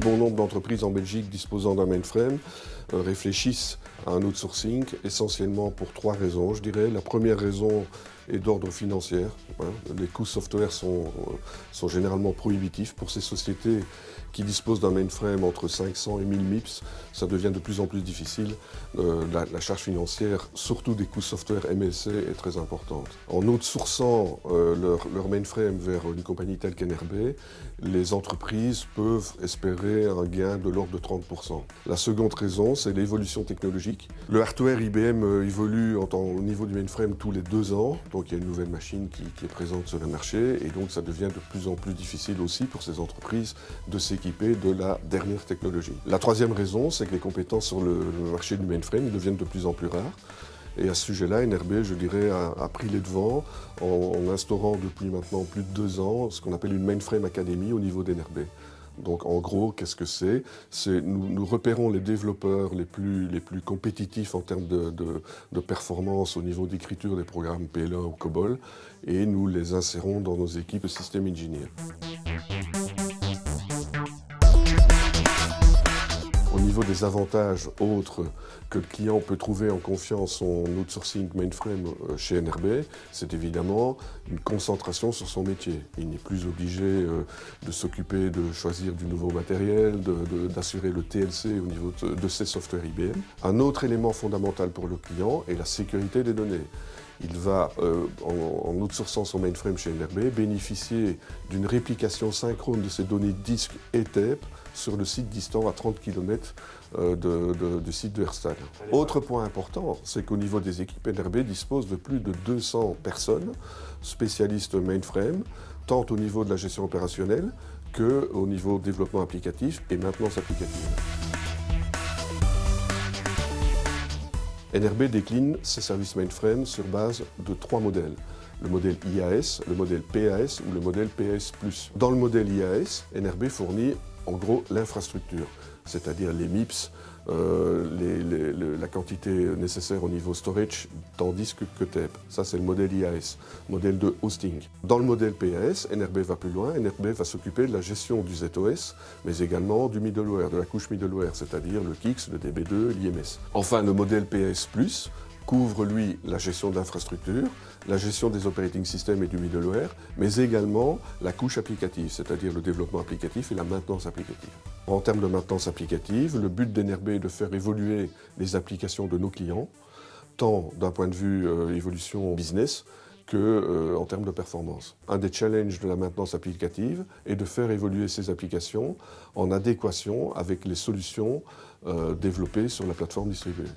bon nombre d'entreprises en Belgique disposant d'un mainframe réfléchissent à un outsourcing essentiellement pour trois raisons, je dirais. La première raison est d'ordre financier. Les coûts software sont généralement prohibitifs pour ces sociétés qui disposent d'un mainframe entre 500 et 1000 MIPS. Ça devient de plus en plus difficile. La charge financière, surtout des coûts software MLC, est très importante. En outsourçant leur mainframe vers une compagnie telle qu'NRB, les entreprises peuvent espérer un gain de l'ordre de 30%. La seconde raison, c'est l'évolution technologique. Le hardware IBM évolue au niveau du mainframe tous les 2 ans. Donc il y a une nouvelle machine qui est présente sur le marché et donc ça devient de plus en plus difficile aussi pour ces entreprises de s'équiper de la dernière technologie. La troisième raison, c'est que les compétences sur le marché du mainframe deviennent de plus en plus rares. Et à ce sujet-là, NRB, je dirais, a pris les devants en instaurant depuis maintenant plus de 2 ans ce qu'on appelle une Mainframe Academy au niveau d'NRB. Donc en gros, qu'est-ce que c'est? Nous repérons les développeurs les plus compétitifs en termes de performance au niveau d'écriture des programmes PL1 ou COBOL et nous les insérons dans nos équipes de système engineer. Au niveau des avantages autres que le client peut trouver en confiant son outsourcing mainframe chez NRB, c'est évidemment une concentration sur son métier. Il n'est plus obligé de s'occuper de choisir du nouveau matériel, d'assurer le TLC au niveau de ses softwares IBM. Un autre élément fondamental pour le client est la sécurité des données. Il va, en outsourçant son mainframe chez NRB, bénéficier d'une réplication synchrone de ses données disques et tape sur le site distant à 30 km du site de Herstal. Autre point important, c'est qu'au niveau des équipes, NRB dispose de plus de 200 personnes, spécialistes mainframe, tant au niveau de la gestion opérationnelle qu'au niveau développement applicatif et maintenance applicative. NRB décline ses services mainframe sur base de 3 modèles. Le modèle IAS, le modèle PAS ou le modèle PAS+. Dans le modèle IAS, NRB fournit en gros l'infrastructure, c'est-à-dire les MIPS, la quantité nécessaire au niveau storage, tandis que tape. Ça, c'est le modèle IAS, modèle de hosting. Dans le modèle PAS, NRB va plus loin. NRB va s'occuper de la gestion du ZOS, mais également du middleware, de la couche middleware, c'est-à-dire le KIX, le DB2, l'IMS. Enfin, le modèle PAS+, couvre, lui, la gestion de l'infrastructure, la gestion des operating systems et du middleware, mais également la couche applicative, c'est-à-dire le développement applicatif et la maintenance applicative. En termes de maintenance applicative, le but d'NRB est de faire évoluer les applications de nos clients, tant d'un point de vue évolution business qu'en termes de performance. Un des challenges de la maintenance applicative est de faire évoluer ces applications en adéquation avec les solutions développées sur la plateforme distribuée.